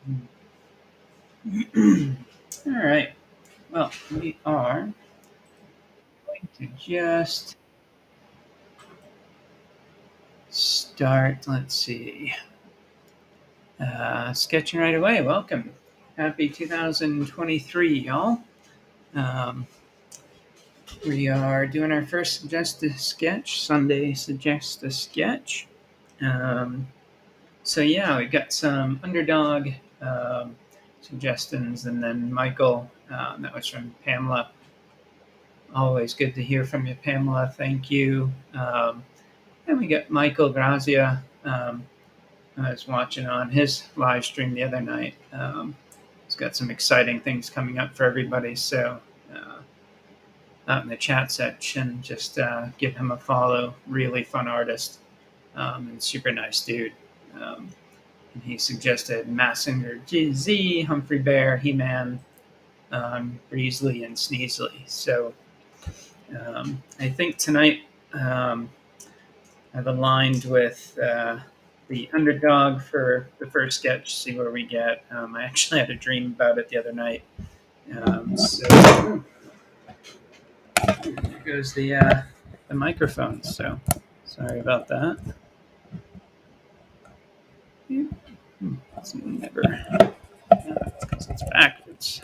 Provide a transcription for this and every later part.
All right. Well, we are going to just start. Let's see. Sketching right away. Welcome. Happy 2023, y'all. Um, we are doing our first Suggest a Sketch, Sunday Suggest a Sketch. Um, so, yeah, we got some underdog suggestions, and then Michael, that was from Pamela. Always good to hear from you, Pamela. Thank you. And we got Michael Grazia. I was watching on his live stream the other night. He's got some exciting things coming up for everybody. So, out in the chat section, just give him a follow. Really fun artist and super nice dude. Um, and he suggested Massinger GZ, Humphrey Bear, He Man, Breezely, and Sneasley. So, I think tonight I've aligned with the underdog for the first sketch, see where we get. I actually had a dream about it the other night. So there goes the microphone. So sorry about that. It's never. Because it's backwards.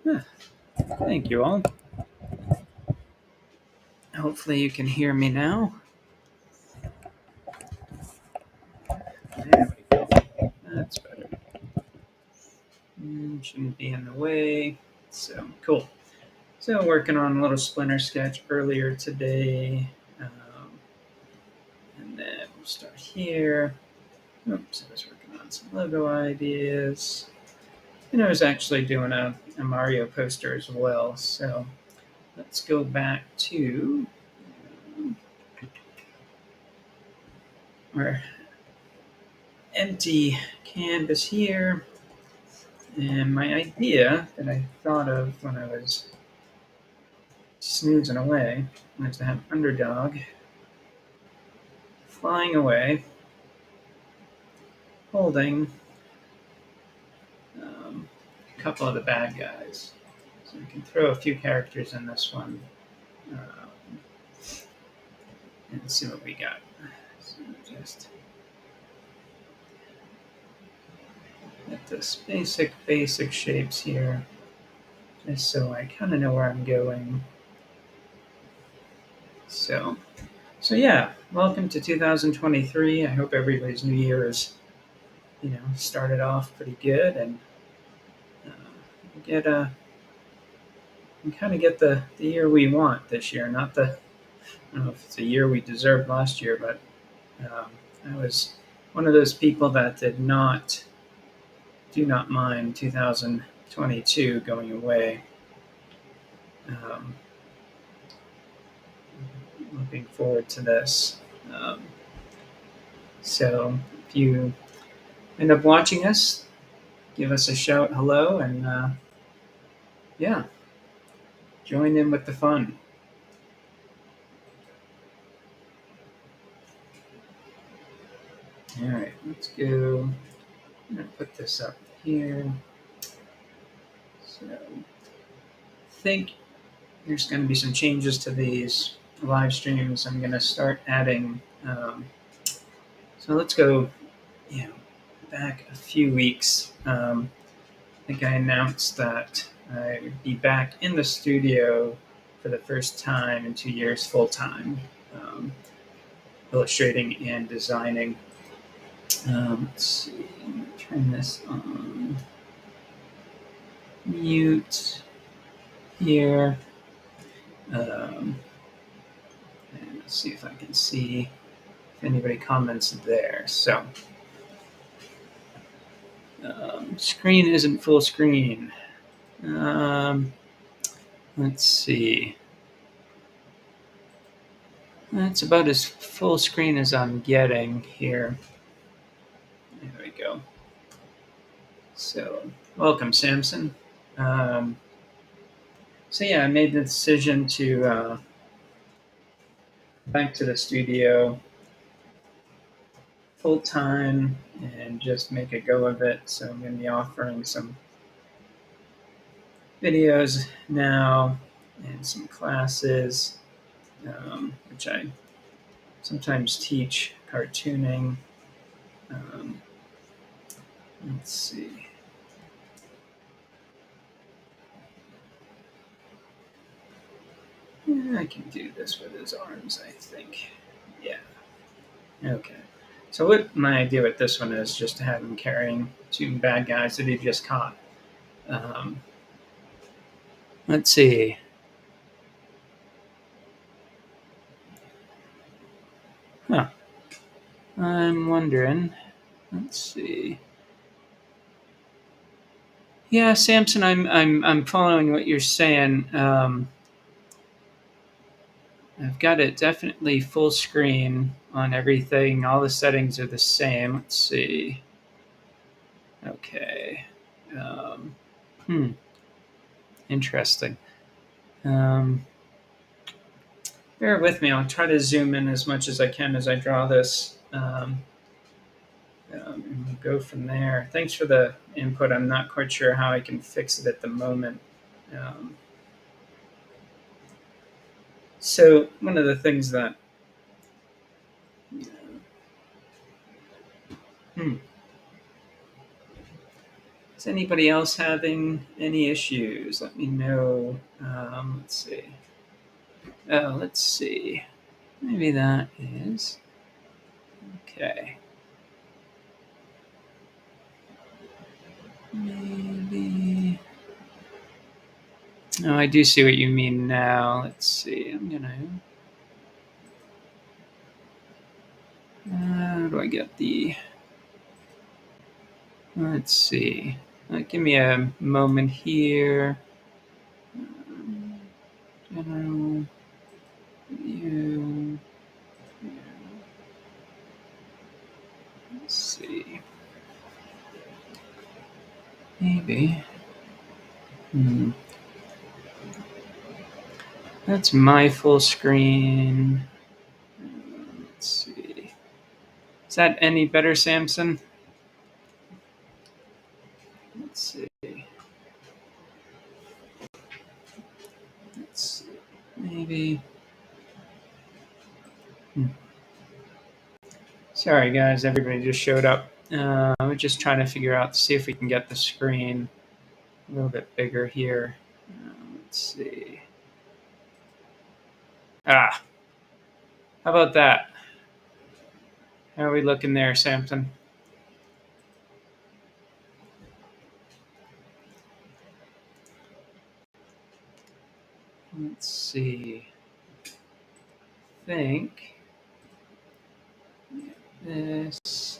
Huh. Thank you all. Hopefully you can hear me now. There we go. That's better. Shouldn't be in the way. So cool. So working on a little splinter sketch earlier today. And then we'll start here. Oops, I was working on some logo ideas. And I was actually doing a Mario poster as well. So let's go back to our empty canvas here. And my idea that I thought of when I was snoozing away was to have Underdog flying away, holding a couple of the bad guys. So we can throw a few characters in this one and see what we got. So just get this basic shapes here, just so I kind of know where I'm going. So yeah, welcome to 2023. I hope everybody's new year is, started off pretty good and get and kind of get the year we want this year. Not the, I don't know if it's a year we deserved last year, but I was one of those people that do not mind 2022 going away. Looking forward to this. So if you end up watching us, give us a shout hello and yeah, join in with the fun. All right, let's go. I'm going to put this up here. So I think there's going to be some changes to these live streams. I'm going to start adding. So let's go back a few weeks. I think I announced that I would be back in the studio for the first time in 2 years full time, illustrating and designing. Let's see, I'm going to turn this on mute here. And let's see if I can see if anybody comments there. So, screen isn't full screen. Let's see. That's about as full screen as I'm getting here. There we go. So, welcome, Samson. So yeah, I made the decision to back to the studio. full time and just make a go of it. So I'm going to be offering some videos now and some classes, which I sometimes teach cartooning. Um, let's see. Yeah, I can do this with his arms, I think. Yeah. Okay. So what my idea with this one is just to have him carrying two bad guys that he just caught. Um, let's see. Huh. I'm wondering. Let's see. Yeah, Samson, I'm following what you're saying. I've got it definitely full screen on everything. All the settings are the same. Let's see. Okay. Um, hmm. Interesting. Um, bear with me. I'll try to zoom in as much as I can as I draw this. And we'll go from there. Thanks for the input. I'm not quite sure how I can fix it at the moment. Um, so one of the things that hmm, is anybody else having any issues? Let me know. Let's see. Oh, let's see. Maybe that is okay. Maybe. Oh, I do see what you mean now. Let's see. I'm gonna. How do I get the? Let's see. Give me a moment here. General view. Let's see. Maybe. That's my full screen. Let's see. Is that any better, Samson? Let's see. Let's see. Maybe. Sorry, guys. Everybody just showed up. We're just trying to figure out, see if we can get the screen a little bit bigger here. Let's see. Ah, how about that? How are we looking there, Samson? Let's see. I think this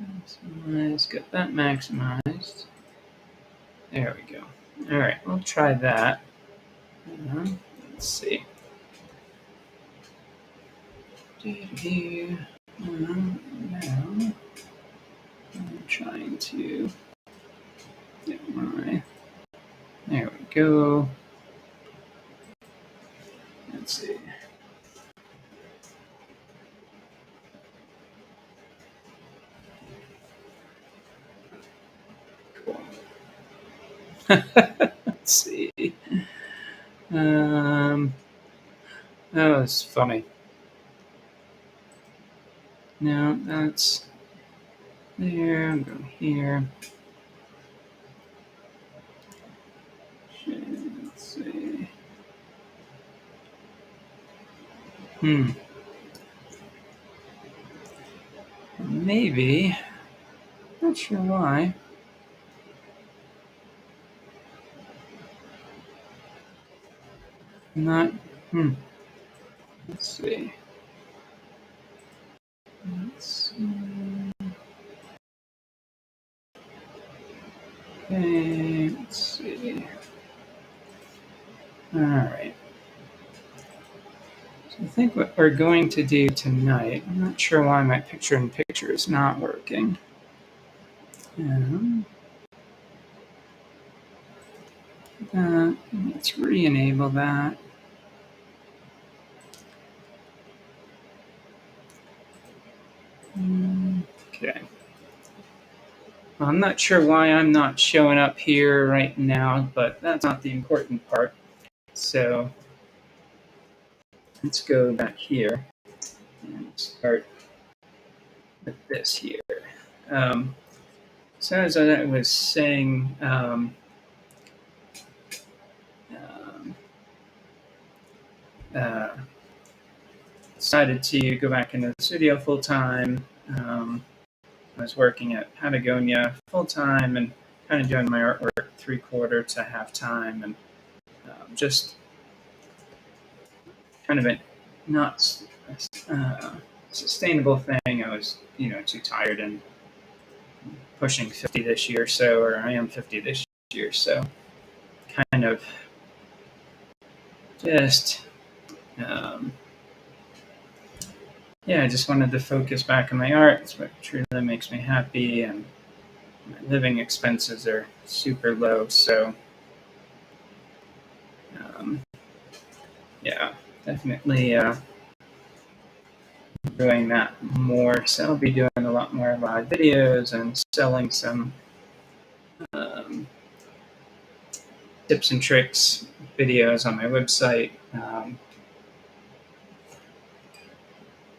maximize, got that maximized. There we go. All right, we'll try that. Let's see. Now I'm trying to get my. There we go. Let's see. Cool. Let's see. Oh, it's funny. No, that's there. I'm going here. Let's see. Maybe. Not sure why. Not. Let's see. Let's see. Okay, let's see. All right. So I think what we're going to do tonight, I'm not sure why my picture in picture is not working. Let's re-enable that. Okay. Well, I'm not sure why I'm not showing up here right now, but that's not the important part. So let's go back here and start with this here. Um, so as I was saying, um, uh, decided to go back into the studio full time. I was working at Patagonia full time and kind of doing my artwork 3/4 to half time, and just kind of a not sustainable thing. I was, too tired and pushing 50 this year, so, or I am 50 this year, so kind of just, um, yeah, I just wanted to focus back on my art. It's what truly makes me happy, and my living expenses are super low, so um, yeah, definitely doing that more. So I'll be doing a lot more live videos and selling some um, tips and tricks videos on my website.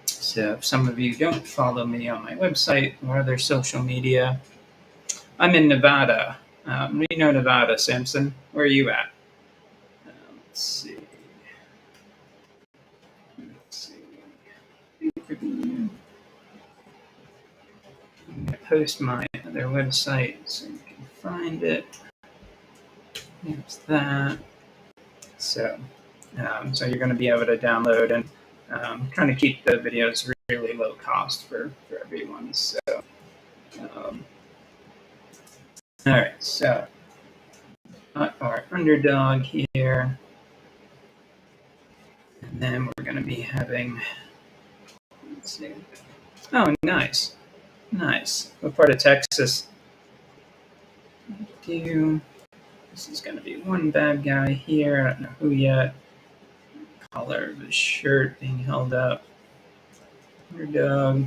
So if some of you don't follow me on my website or other social media, I'm in Nevada, Reno, Nevada. Samson, where are you at? Let's see. Let's see. I'm gonna post my other website so you can find it. There's that. So you're going to be able to download and trying to keep the videos really low cost for everyone. So, um, all right. So, got our underdog here, and then we're going to be having. Let's see. Oh, nice, nice. What part of Texas? This is going to be one bad guy here. I don't know who yet. Collar of his shirt being held up. Underdog.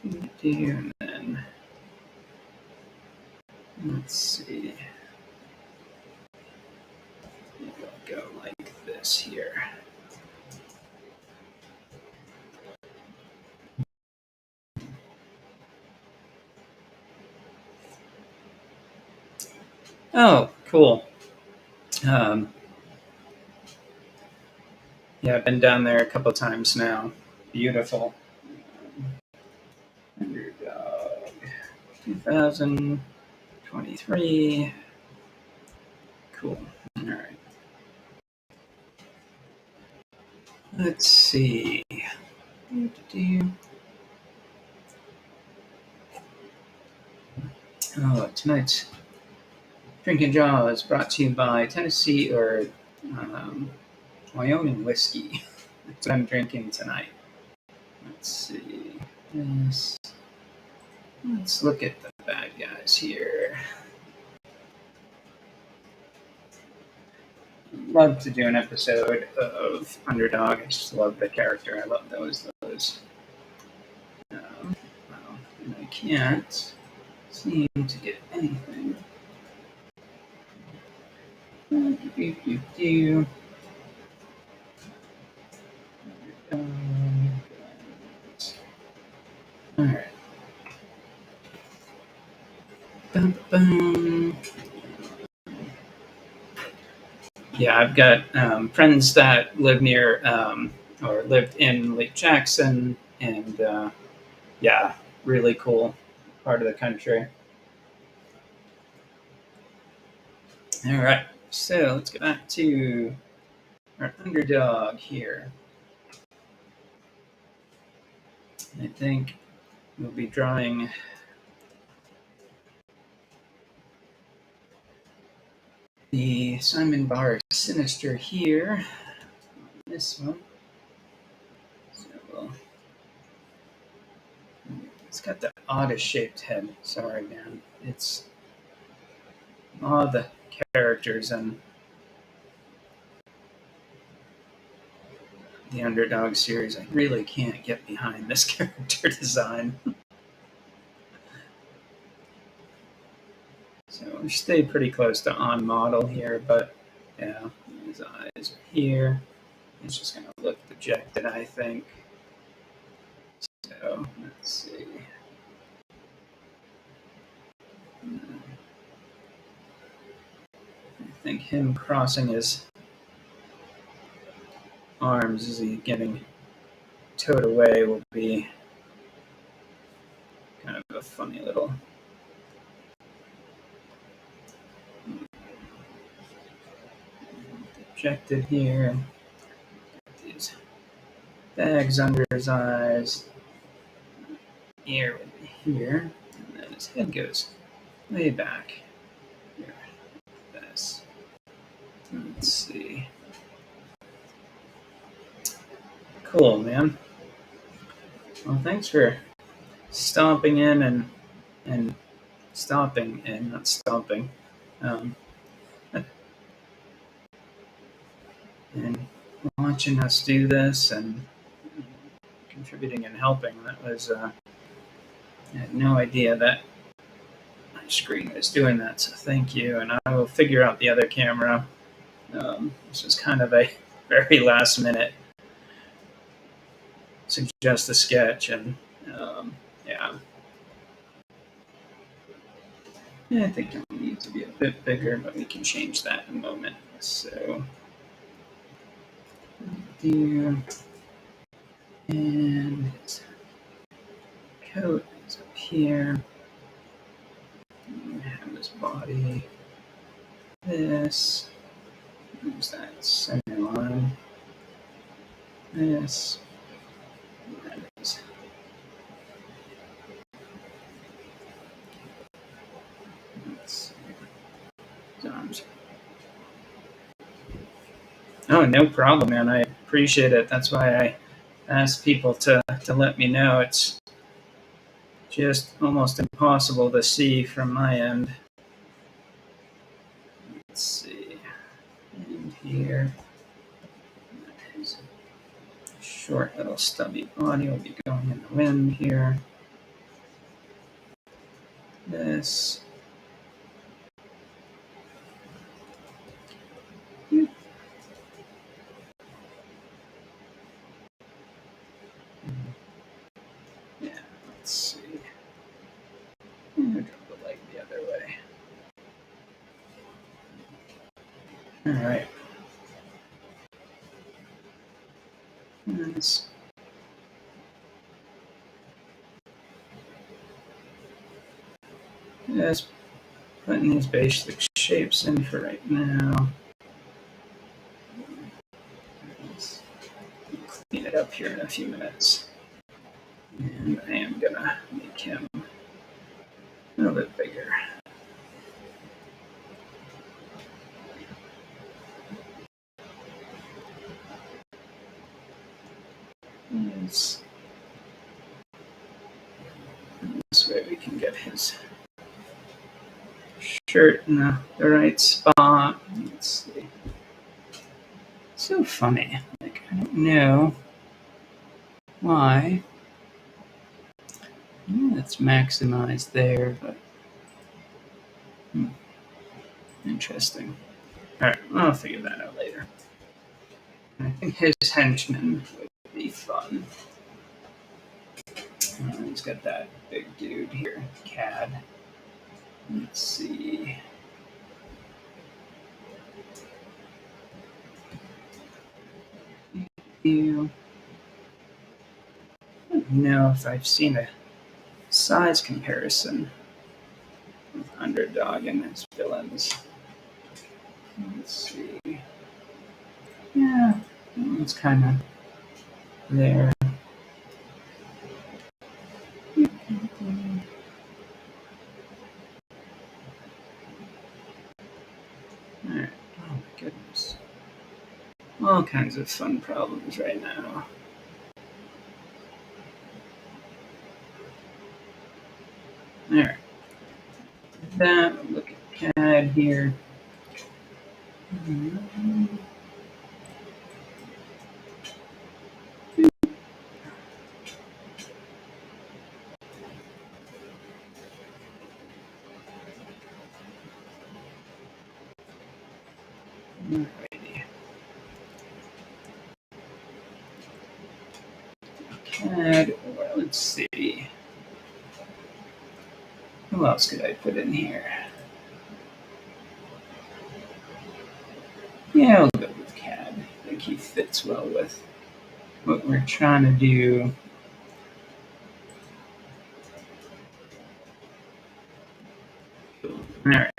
And then let's see. We'll go like this here. Oh, cool. Um, yeah, I've been down there a couple times now. Beautiful. Underdog 2023. Cool. All right. Let's see. Oh, tonight's Drinking Jaw is brought to you by Tennessee or um, Wyoming whiskey. That's what I'm drinking tonight. Let's see. Yes. Let's look at the bad guys here. Love to do an episode of Underdog. I just love the character. I love those. Well, I can't seem to get anything. All right. Yeah, I've got friends that live near or lived in Lake Jackson, and yeah, really cool part of the country. All right, so let's get back to our underdog here. I think we'll be drawing the Simon Bar Sinister here. This one. So it's got the oddest shaped head. Sorry, man. It's all the characters and the Underdog series. I really can't get behind this character design. So we stayed pretty close to on model here, but yeah, his eyes are here. It's just going to look projected, I think. So let's see. I think him crossing his arms as he's getting towed away will be kind of a funny little projected here. These bags under his eyes. Ear would be here, and then his head goes way back here. This. Let's see. Cool, man. Well, thanks for stomping in and stopping in, not stomping, and watching us do this and contributing and helping. That was I had no idea that my screen was doing that, so thank you. And I will figure out the other camera. This was kind of a very last minute suggest a sketch, and yeah. I think it needs to be a bit bigger, but we can change that in a moment. So, do, and his coat is up here. We have his body. This. Use that center line. This. That is. Let's see. His arms. Oh, no problem, man. I appreciate it. That's why I ask people to let me know. It's just almost impossible to see from my end. Let's see. And here. His short little stubby body will be going in the wind here. This. Yeah, let's see. I'm going to drop the leg the other way. All right. Nice. Just putting these basic shapes in for right now. Let's clean it up here in a few minutes. And I am going to make him a little bit bigger. Yes. This way we can get his shirt in the right spot. Let's see. So funny. Like, I don't know why. Yeah, it's maximized there, but interesting. All right, I'll figure that out later. I think his henchman would be fun. He's got that big dude here, Cad. Let's see. I don't know if I've seen a size comparison with Underdog and his villains. Let's see. Yeah, it's kind of there. Alright. Oh my goodness. All kinds of fun problems right now. Alright. That, look at CAD here. Alrighty. CAD, or let's see. Who else could I put in here? Yeah, I'll go with CAD. I think he fits well with what we're trying to do. All right.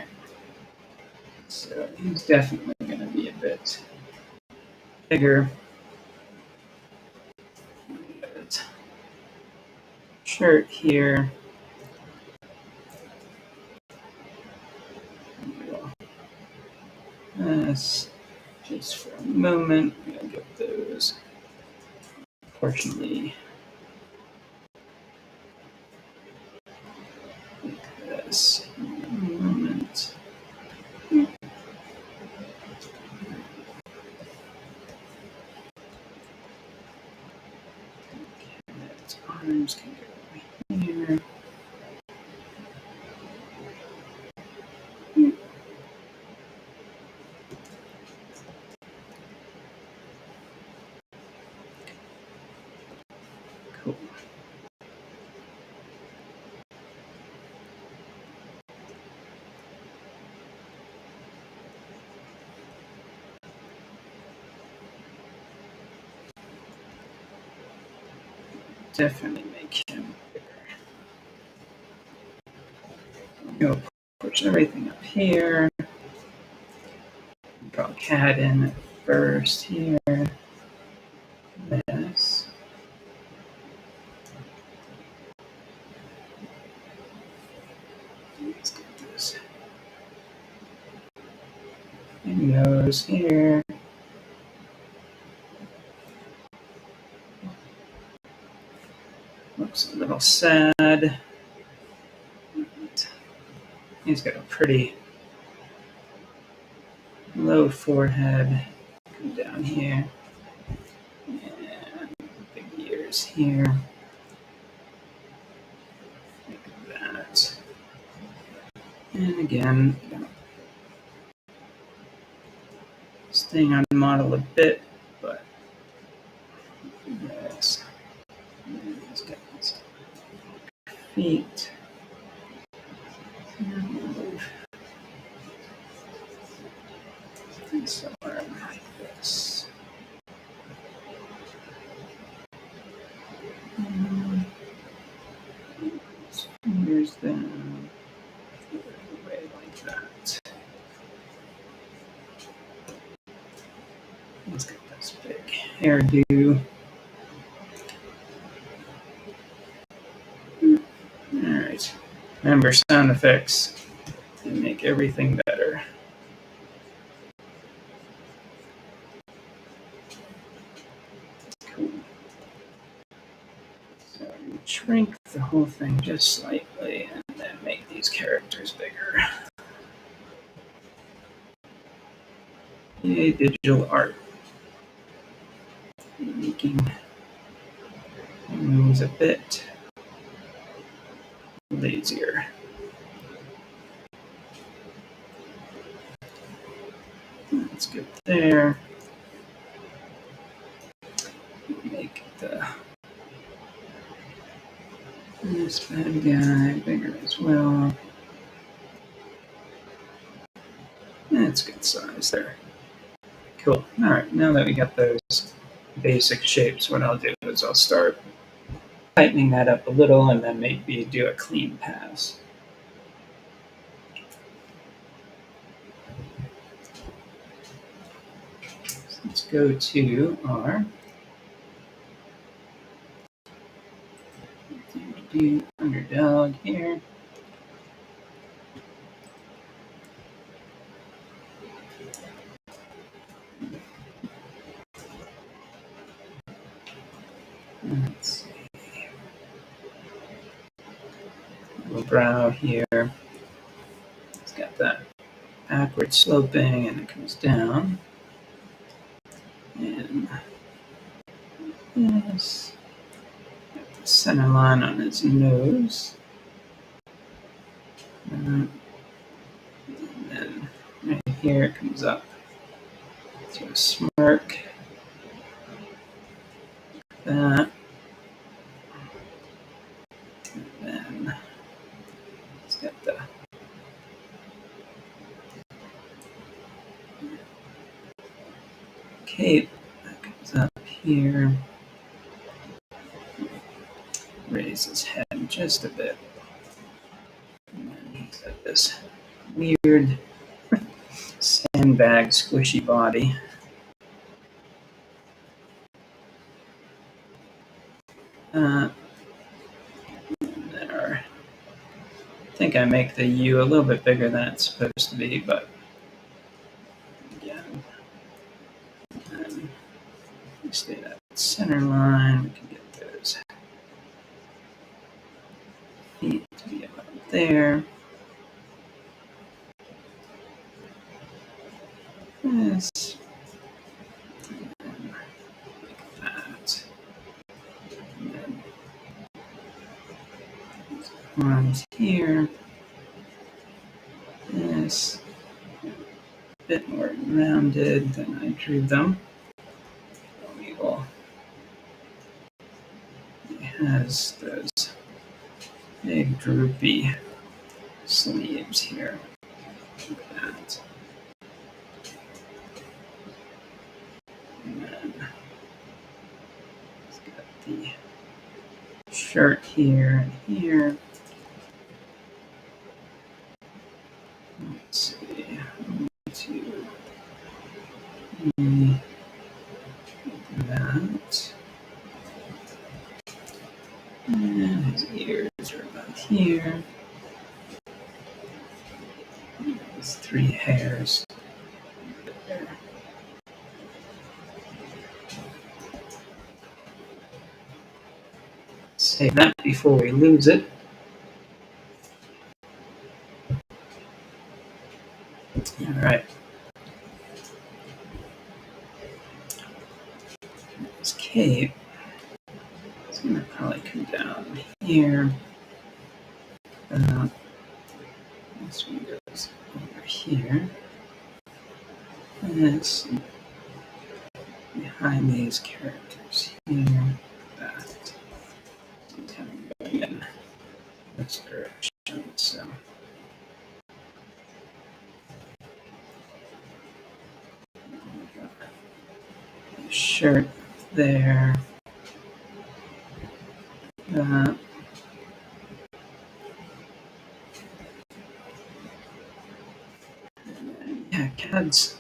So he's definitely going to be a bit bigger. Shirt here. This just for a moment. I'm going to get those proportionally like this. A moment. Arms can go over here. Cool. Definitely make him bigger. Go push everything up here. Draw CAD in first here. This. Let's get this. And nose here. Looks a little sad. He's got a pretty low forehead. Come down here. And big ears here. Like that. And again, staying on model a bit, but this. He's got his feet. Somewhere like this. Fingers down. Way like that. Let's get this big hairdo. Alright. Remember, sound effects can make everything better. Cool. So shrink the whole thing just slightly and then make these characters bigger. Yay, digital art. Making moves a bit lazier. Let's get there. Make this bad guy bigger as well. That's good size there. Cool. All right, now that we got those basic shapes, what I'll do is I'll start tightening that up a little and then maybe do a clean pass. So let's go to our underdog here. Let's see. Little brow here. It's got that backward sloping and it comes down. And this. Got the center line on his nose. And then right here it comes up to a smirk. That. And then let's get the cape that comes up here. Raise his head just a bit. And then he's got this weird sandbag squishy body. There. I think I make the U a little bit bigger than it's supposed to be, but again, and we stay that center line. We can get those feet to be about there. This. And like that. And then arms here. This. A bit more rounded than I drew them. We will. He has those big droopy sleeves here. Like that. And then he's got the shirt here and here. Let's see. That. And his ears are about here. His 3 hairs. There. Save that before we lose it. All right. This cape is going to probably come down here. This one goes over here. This behind these characters here. That. I'm kind of going in this direction. So. Shirt there. Yeah, Cad's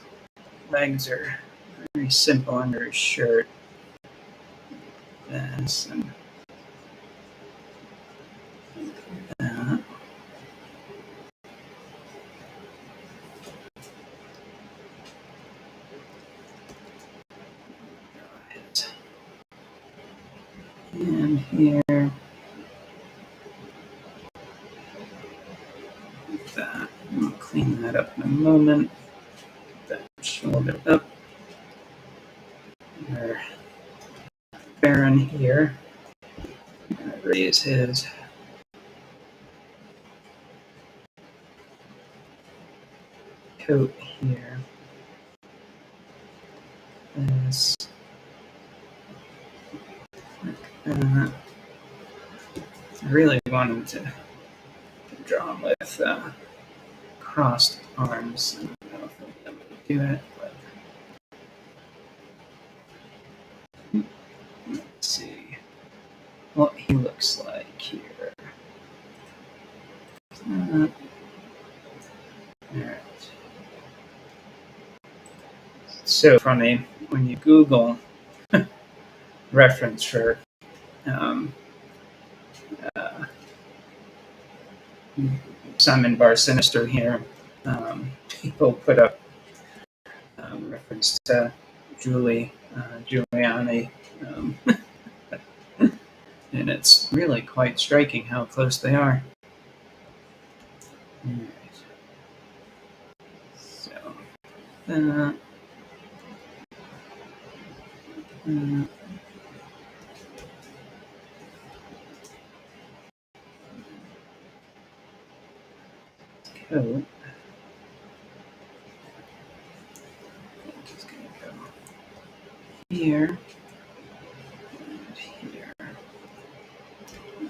legs are very simple under his shirt. This and that. And here, like that. I'll clean that up in a moment. Get that shoulder up. Our Baron here. Raise his coat here. This. Like that. I really wanted to draw him with crossed arms. I don't know if I'll be able to do it, but let's see what he looks like here. All right. It's so funny when you Google reference for uh, Simon Bar Sinister here. People put up reference to Giuliani, and it's really quite striking how close they are. All right. So, coat. I think he's going to go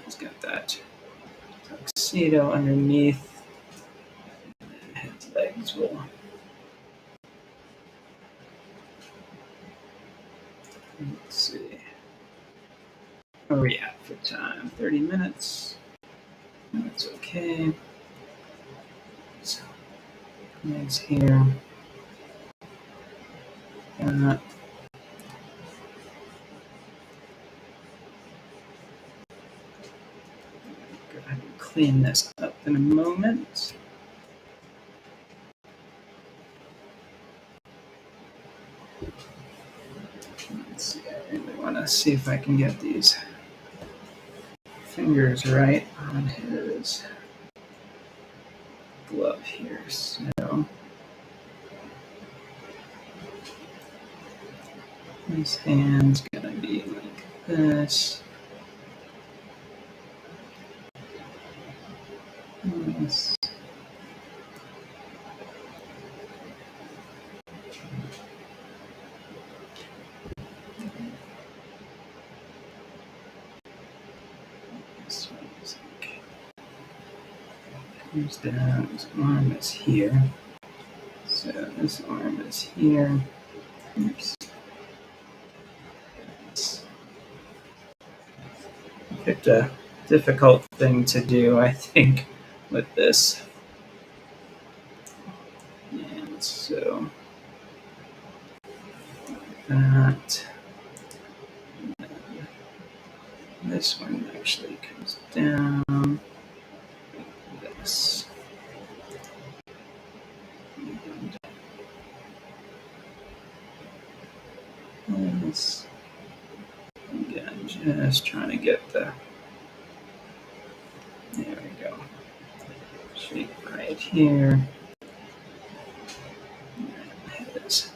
He's got that tuxedo underneath. His legs will. Let's see. Where are we at for time? 30 minutes. That's okay. So, legs here. Go ahead and clean this up in a moment. Let's see, I really want to see if I can get these fingers right on his glove here. So his hand's gonna be like this. This. This one's like comes down. His arm is here. So this arm is here. Oops. Picked a difficult thing to do, I think, with this. And so that. This one actually comes down like this. And this. Again, just trying to get the. There we go. Shape right here. His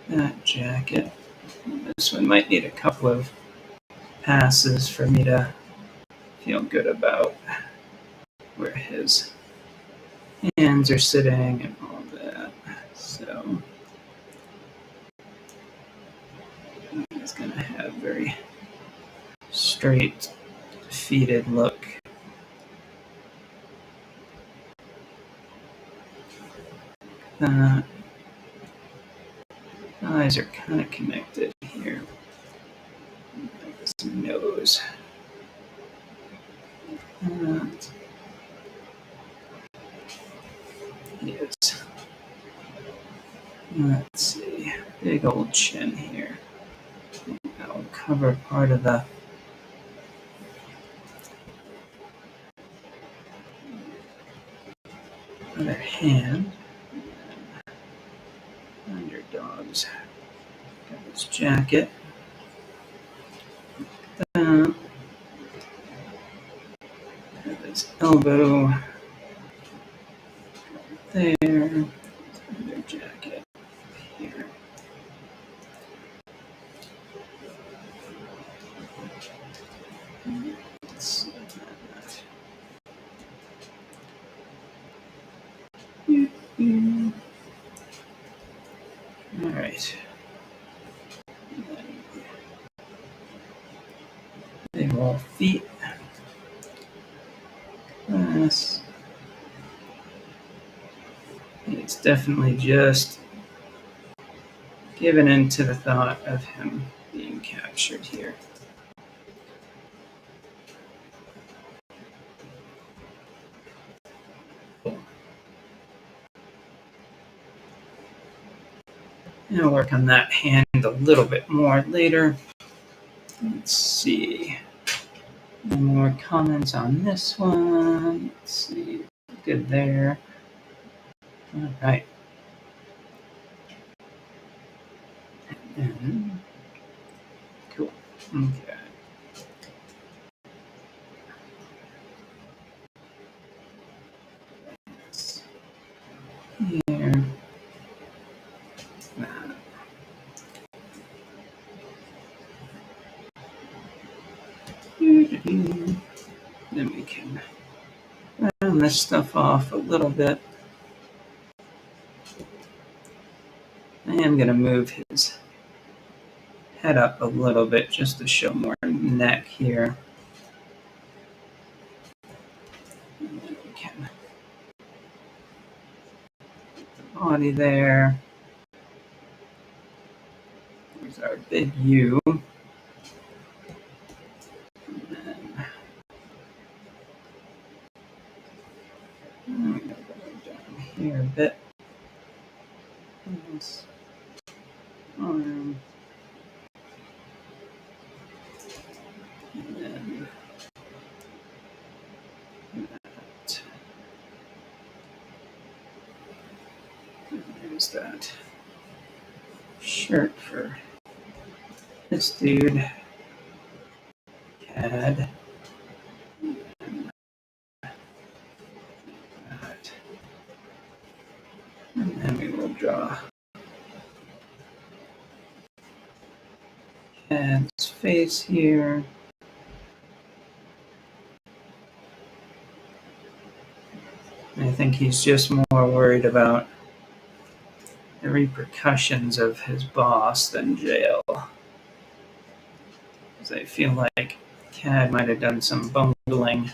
that jacket. This one might need a couple of passes for me to feel good about where his hands are sitting and all that. So he's going to have very straight, feeted look. Eyes are kind of connected here. His nose. Yes. Let's see. Big old chin here. That'll cover part of the other hand. Underdogs. Got his jacket. Have his elbow there. Their jacket here. Let's see that. All right. Big old feet. This. It's definitely just given into the thought of him being captured here. And I'll work on that hand a little bit more later. Let's see. Any more comments on this one? Let's see. Good there. All right. And cool. Okay. Here. Then we can round this stuff off a little bit. I am going to move his head up a little bit just to show more neck here. And then we can put the body there. There's our big U. And then I'm going to go down here a bit. This arm. And then that. And there's that shirt for this dude, Cad. That. And then we will draw Cad's face here. I think he's just more worried about the repercussions of his boss than jail. Because I feel like Cad might have done some bungling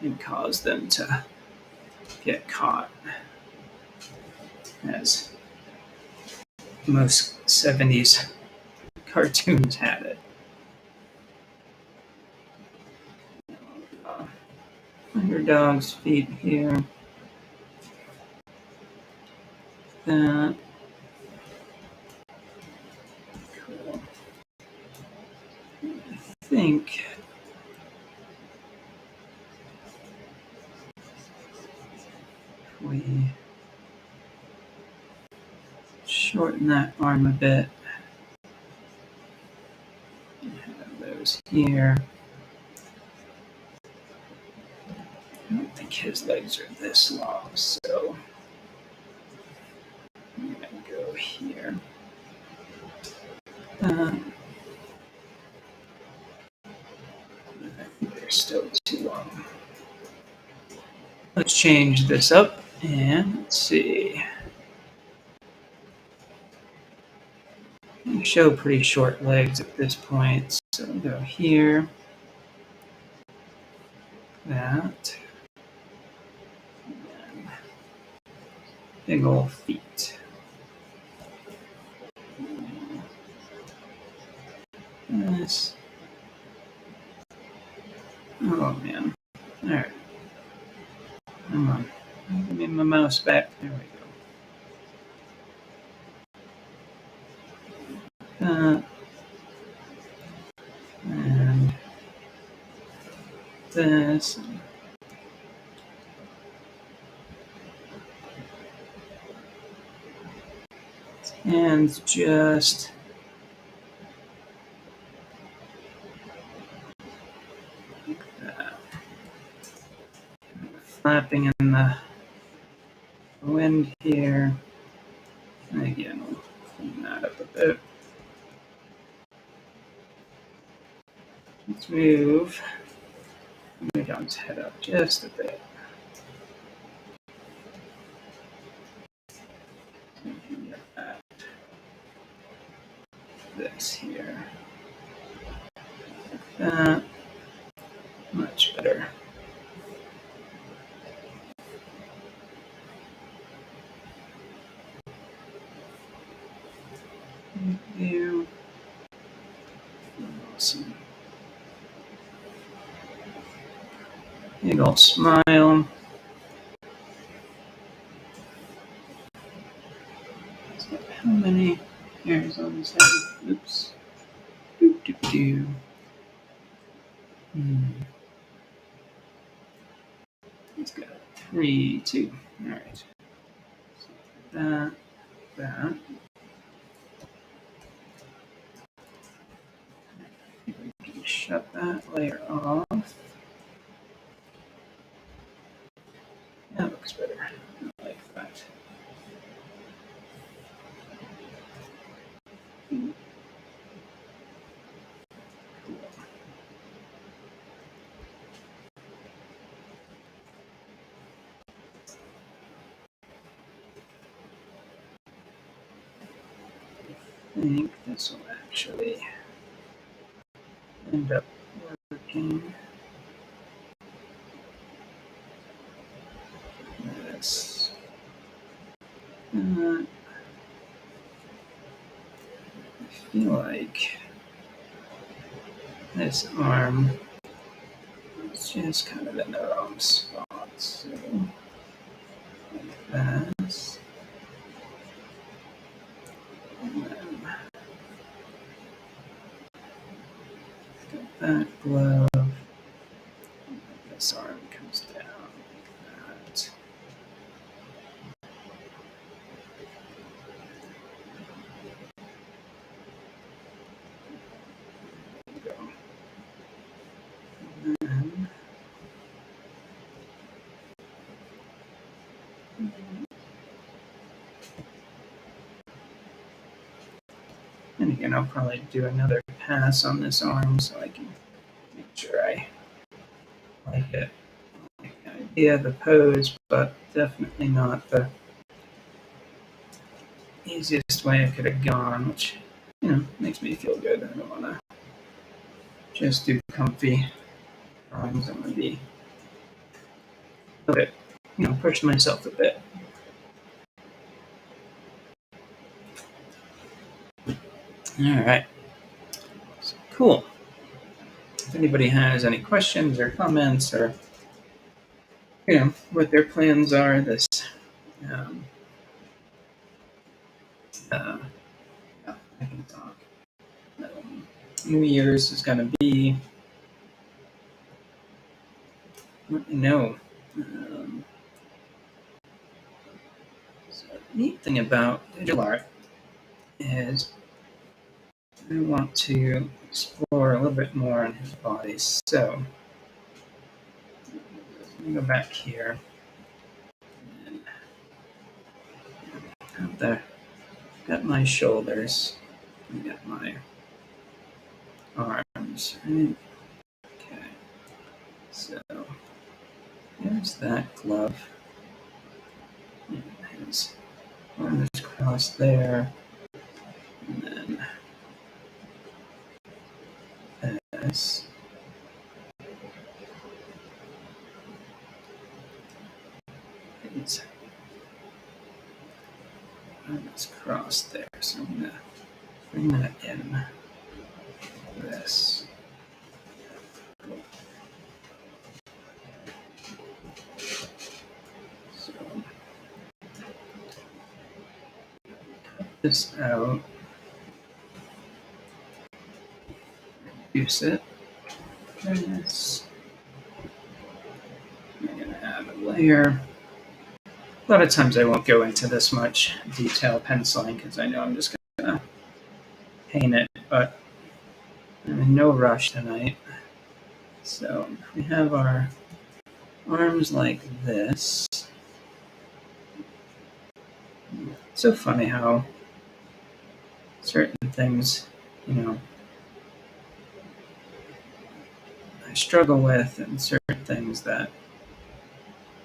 and caused them to get caught, as most 70s cartoons had it. Underdog's feet here. That. Cool. I think we shorten that arm a bit. Have those here. I don't think his legs are this long, so I'm going to go here. I think they're still too long. Let's change this up and let's see. You show pretty short legs at this point, so we'll go here. That. And big old feet. This. Oh man. Alright. Come on. Give me my mouse back. There we go. And this. Hands just like that. Flapping in the wind here. And again, we'll clean that up a bit. Let's move Underdog's head up just a bit. So we can get that. This here. Like that. Much better. View. Awesome. Big old smile. So how many hairs on his head? Oops. Doop, doop, doop. He's got 3, 2. All right. So that. We can shut that layer off. That looks better. I like that. Cool. think this will actually end up working. This. I feel like this arm is just kind of in the wrong spot. So, like this. And then got that glove. This arm comes down like that. There we go. And again, I'll probably do another pass on this arm so I can make sure I like it. Like the idea of the pose, but definitely not the easiest way I could have gone, which, makes me feel good. I don't want to just do comfy arms. I'm going to be a bit, push myself a bit. All right. So, cool. If anybody has any questions or comments or, what their plans are this I can talk. New Year's is going to be, let me know. So the neat thing about digital art is I want to explore a little bit more on his body. So let me go back here. And have there. Got my shoulders. I got my arms. Right? Okay. So there's that glove. And his arm is crossed there. And then this. His arm is crossed there. So I'm going to bring that in. This. So cut this out. Reduce it. This. I'm going to add a layer. A lot of times I won't go into this much detail penciling because I know I'm just going to paint it, but I'm in no rush tonight. So we have our arms like this. It's so funny how certain things, I struggle with, and certain things that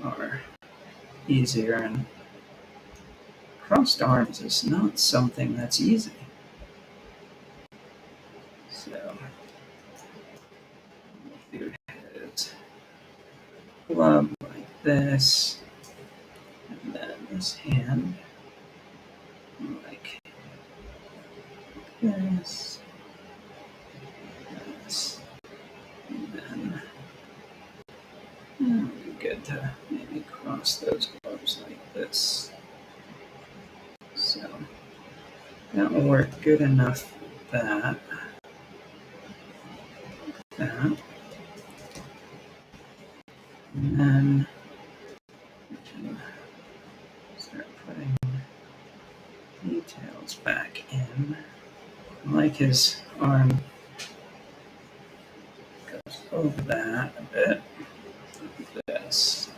are easier. And crossed arms is not something that's easy. So we'll do his glove like this, and then this hand like this, and then it would be good to maybe cross those gloves like this. So that will work good enough for that. And then we can start putting details back in. I like his arm goes over that a bit. Like this.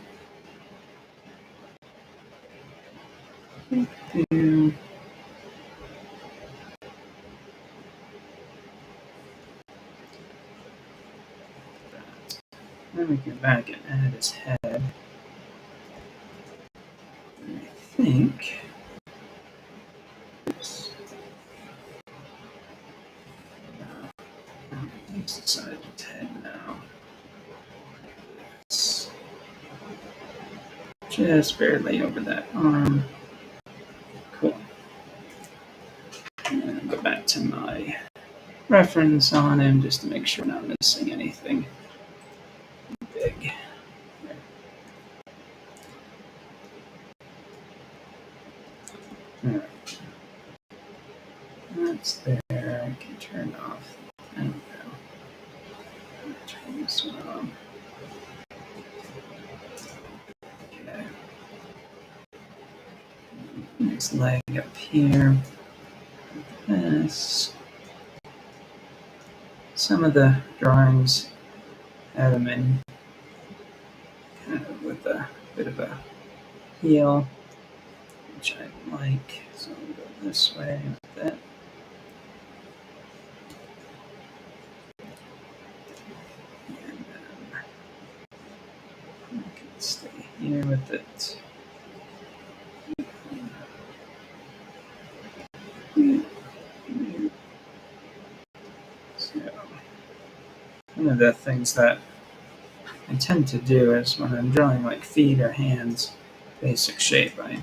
Then we go back and add his head. And I think, oops, Let's decide to head now. It's just barely over that arm. Cool. And go back to my reference on him just to make sure I'm not missing anything big. All right. That's there. I can turn off. There we go. Turn this one on. Okay. Next leg up here. This. Some of the drawings have them in kind of with a bit of a heel, which I like. So I'll go this way with that. And I can stay here with it. So one of the things that I tend to do is when I'm drawing like feet or hands, basic shape, I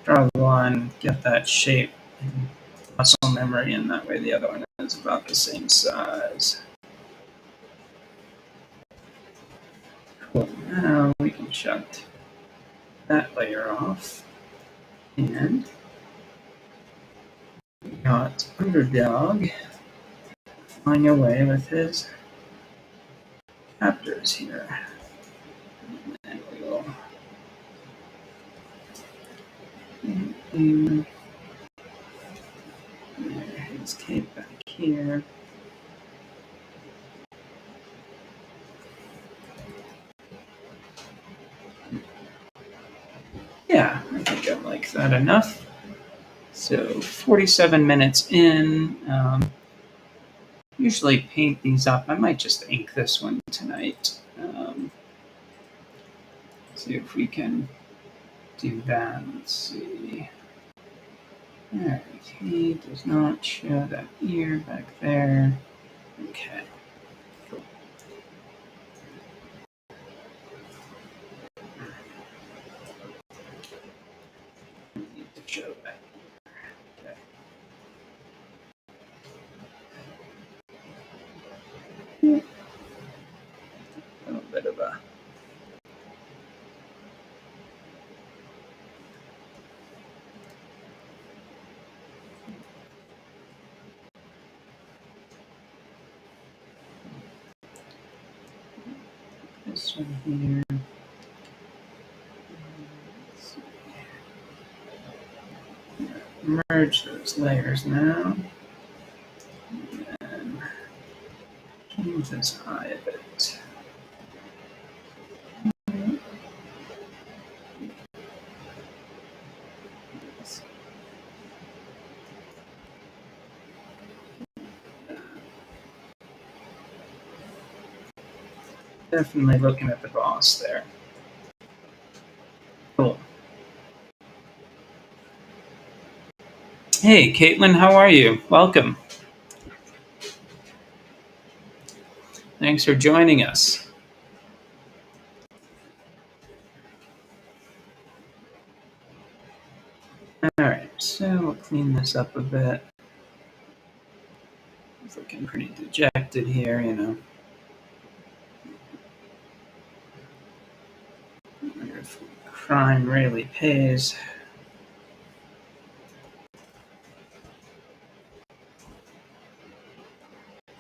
draw one, get that shape and muscle memory, and that way the other one is about the same size. Cool. Now we can shut that layer off. And we got Underdog flying away with his captors here. And we will his cape back here. Yeah, I think I like that enough. So 47 minutes in. Usually paint these up. I might just ink this one tonight. See if we can do that. Let's see. Alright, he does not show that ear back there. Okay. Cool. I need to show that. Okay. A little bit of a this one here. Merge those layers now. And change this high a bit. Definitely looking at the boss there. Cool. Hey, Caitlin, how are you? Welcome. Thanks for joining us. All right, so we'll clean this up a bit. It's looking pretty dejected here, you know. I wonder if crime really pays.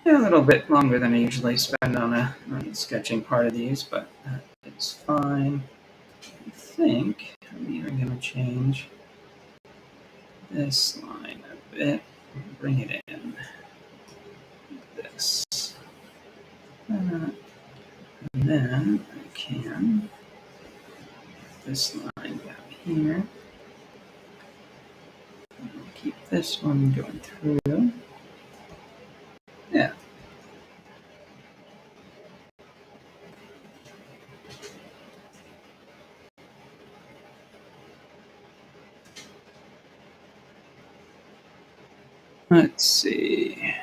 Yeah, a little bit longer than I usually spend on sketching part of these, but it's fine. I think I'm even going to change this line a bit, bring it in. This. And then I can put this line down here. Keep this one going through. Yeah. Let's see.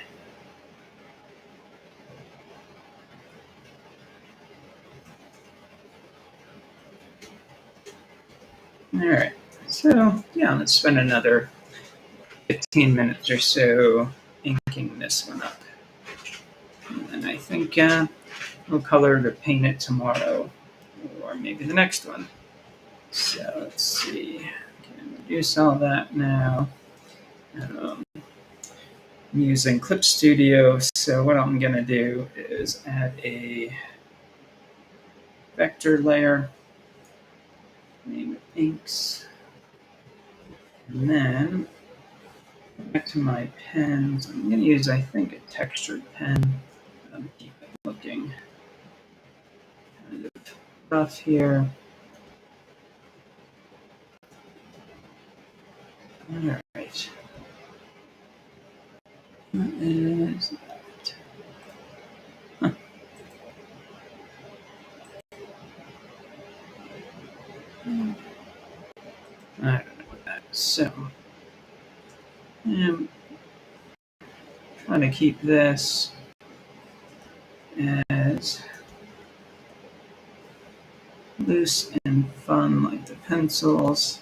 All right. So yeah, let's spend another 15 minutes or so inking this one up. And I think we'll color to paint it tomorrow or maybe the next one. So let's see. Can reduce all that now. I'm using Clip Studio. So what I'm going to do is add a vector layer. Name it inks. And then back to my pens. I'm going to use, I think, a textured pen. Keep it looking kind of rough here. All right. What is that? Huh. I don't know what that is. So I'm trying to keep this as loose and fun like the pencils.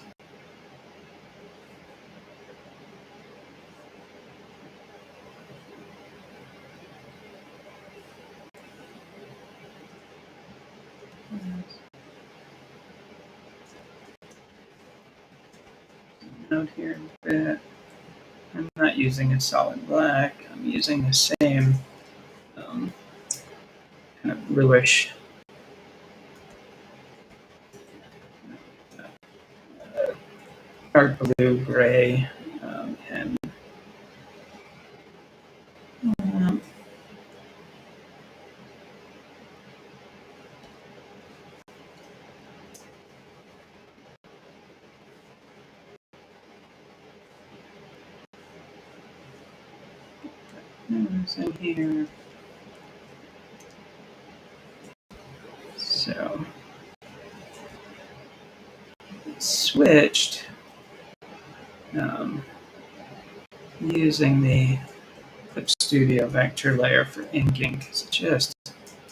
Out here a bit. I'm not using a solid black. I'm using the same kind of bluish dark blue, gray pen. Um, in here. So switched using the Clip Studio vector layer for inking because it's just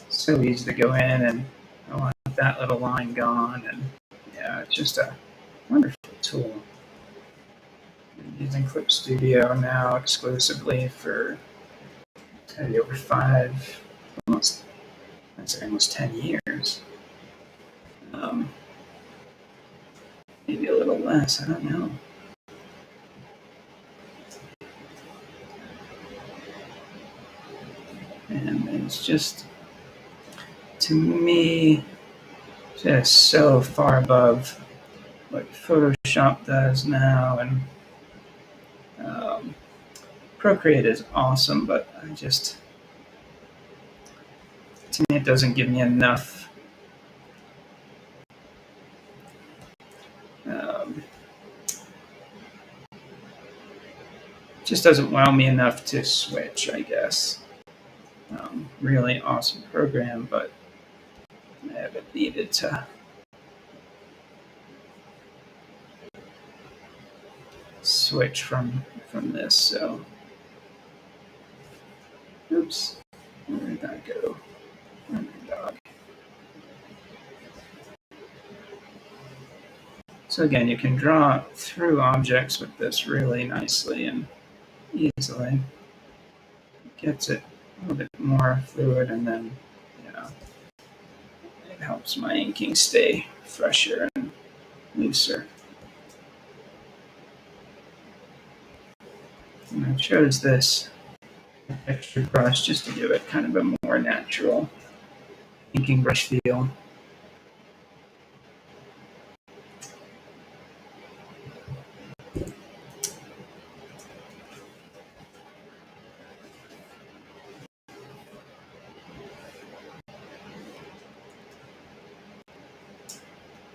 so easy to go in and I want that little line gone, and yeah, it's just a wonderful tool. I'm using Clip Studio now exclusively for maybe over almost 10 years. Maybe a little less, I don't know. And it's just, to me, just so far above what Photoshop does now. And Procreate is awesome, but to me, it doesn't give me enough just doesn't wow me enough to switch, I guess. Really awesome program, but I haven't needed to switch from this. So, oops, where did that go? Oh my dog. So again, you can draw through objects with this really nicely and easily. It gets it a little bit more fluid, and then it helps my inking stay fresher and looser. And I chose this extra brush just to give it kind of a more natural inking brush feel.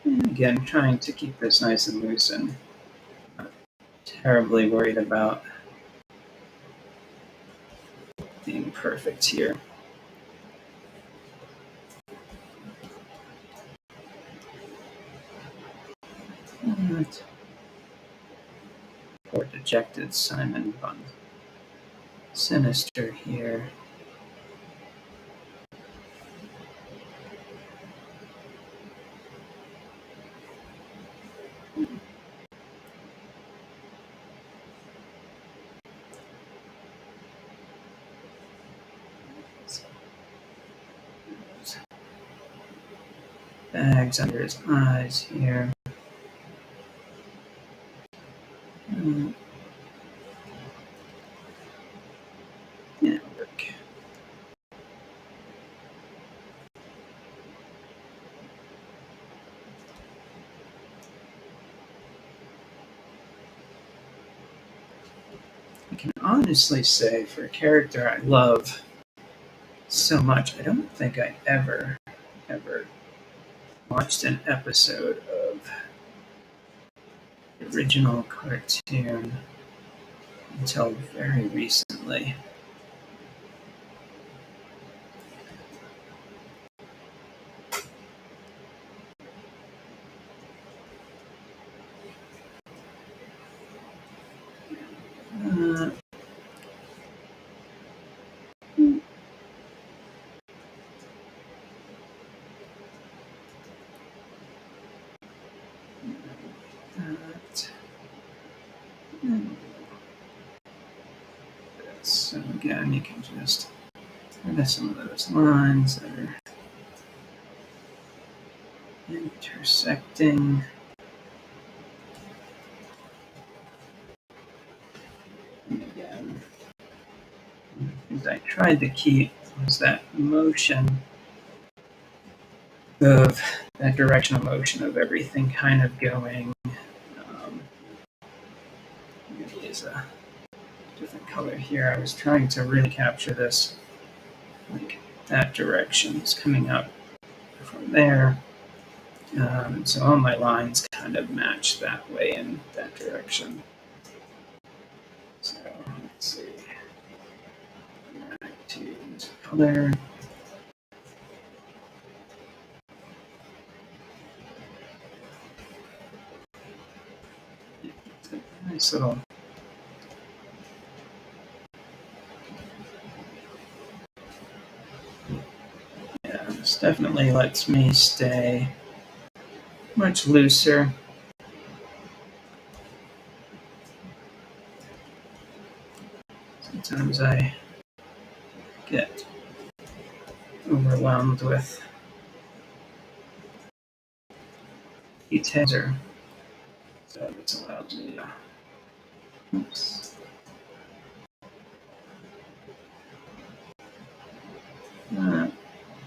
And again, trying to keep this nice and loose and not terribly worried about being perfect here. Right. Poor dejected Simon Von Sinister here. bags under his eyes here. Yeah, work. I can honestly say for a character I love so much, I don't think I ever watched an episode of the original cartoon until very recently. Uh, that. So again, you can just add some of those lines that are intersecting. And again, things I tried to keep was that motion of that directional motion of everything kind of going. I'm going to use a different color here. I was trying to really capture this, like that direction is coming up from there. So all my lines kind of match that way in that direction. So let's see. Back to color. It's a nice little. Yeah, this definitely lets me stay much looser. Sometimes I get overwhelmed with details, so it's allowed me to. Oops.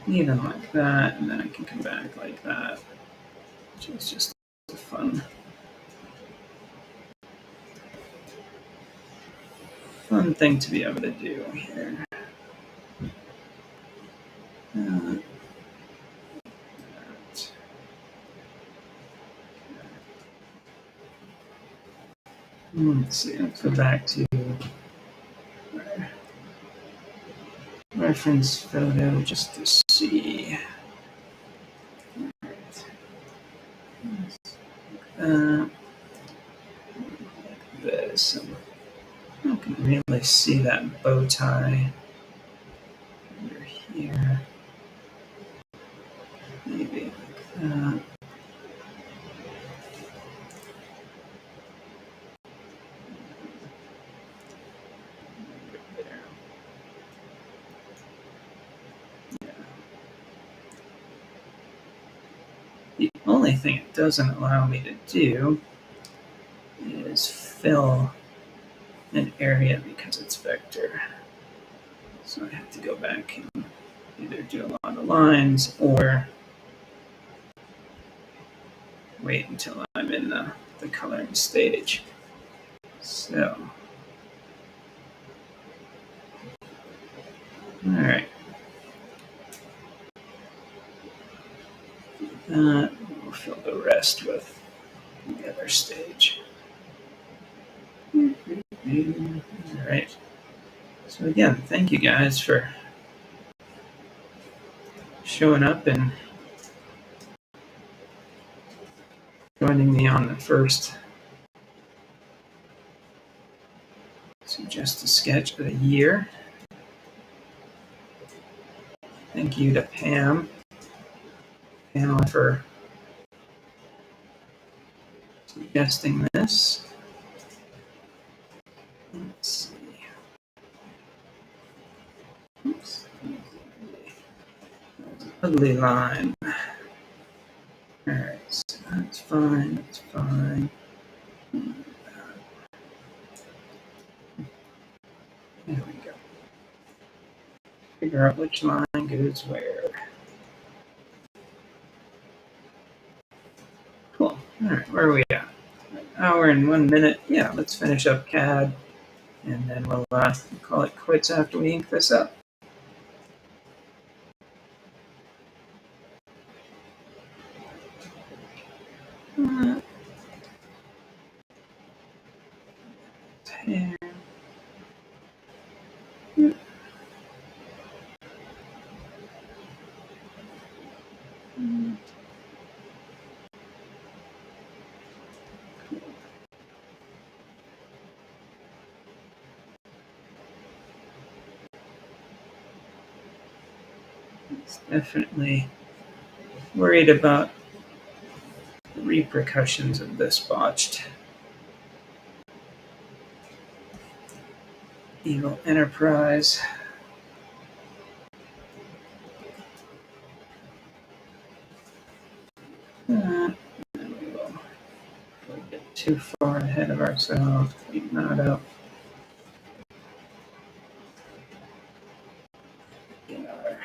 Even like that, and then I can come back like that, which is just a fun thing to be able to do here. Let's see, let's go back to our reference photo just to see. Like this. I can really see that bow tie under here. Maybe like that. There. Yeah. The only thing it doesn't allow me to do is fill an area because it's vector. So I have to go back and either do a lot of lines or wait until I'm in the coloring stage. So, all right. We'll fill the rest with the other stage. All right. So again, thank you guys for showing up and joining me on the first Suggest a Sketch of the year. Thank you to Pamela for suggesting this. Let's see. Oops. Ugly line. All right, so that's fine. That's fine. There we go. Figure out which line goes where. Cool. All right, where are we at? An hour and 1 minute. Yeah, let's finish up CAD, and then we'll call it quits after we ink this up. Here. It's definitely worried about the repercussions of this botched evil enterprise. And we will get too far ahead of ourselves. Clean that up. Get our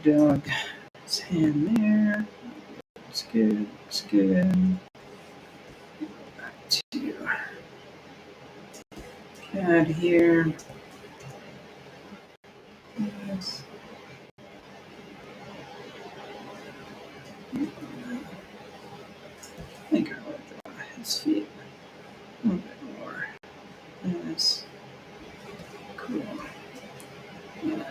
dog his hand there. It's good. It's good. Back to CAD here. Yes. I think I will draw his feet a little bit more. Yes. Cool. And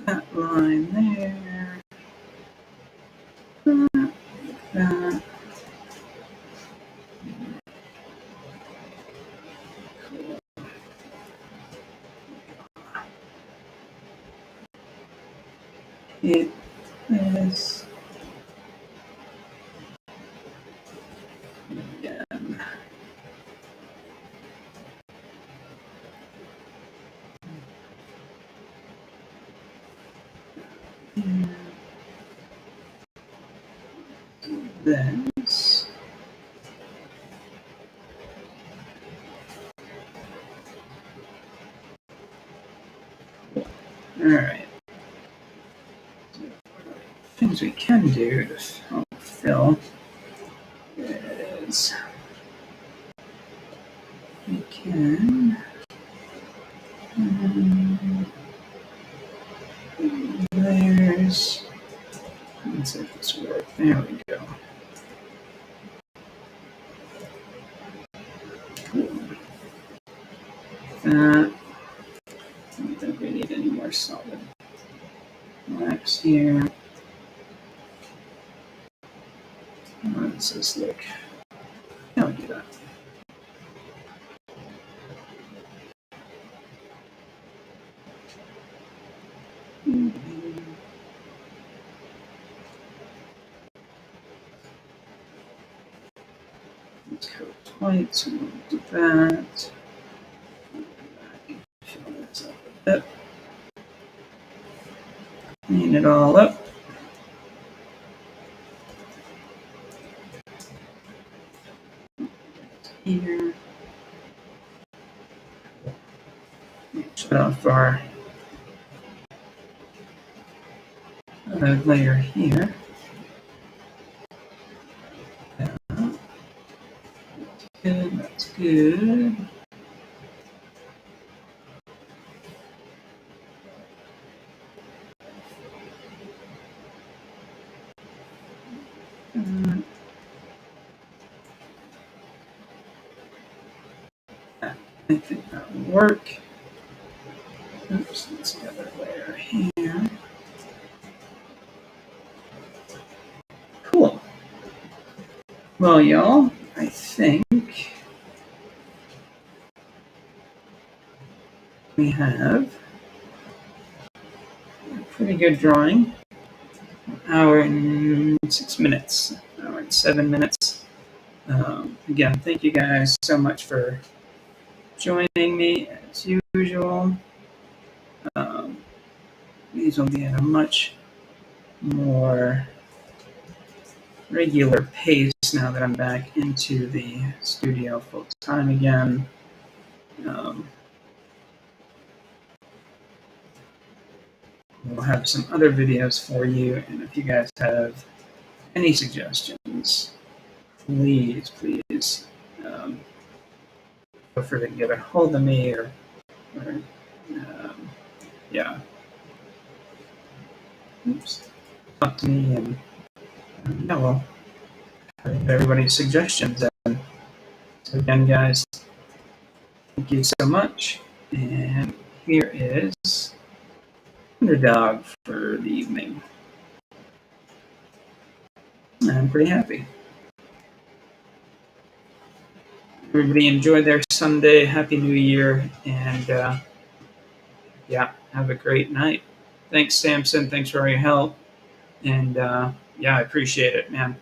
that line there. That. Cool. It is again. This. All right. Things we can do to help fill is we can there's let's see if this works. There we go. Cool. That I don't think we need any more solid blacks here. How does this look? Yeah, I'll do that. Let's go white, so we'll do that. Fill this up a bit. Clean it all up. Here. Shut off our upload layer here. Good, that's good. I think that will work. Oops, let's get another layer here. Cool. Well, y'all, I think we have a pretty good drawing. An hour and 6 minutes, an hour and 7 minutes. Again, thank you guys so much for joining me as usual. These will be at a much more regular pace now that I'm back into the studio full time again. We'll have some other videos for you, and if you guys have any suggestions, please feel free to get a hold of me or yeah, talk to me, and yeah, well, everybody's suggestions. And so again, guys, thank you so much. And here is Underdog for the evening. I'm pretty happy. Everybody enjoy their Sunday. Happy New Year. And yeah, have a great night. Thanks, Samson. Thanks for all your help. And yeah, I appreciate it, man.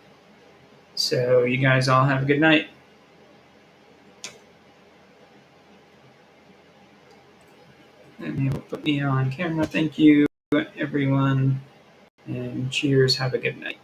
So you guys all have a good night. And he will put me on camera. Thank you, everyone. And cheers. Have a good night.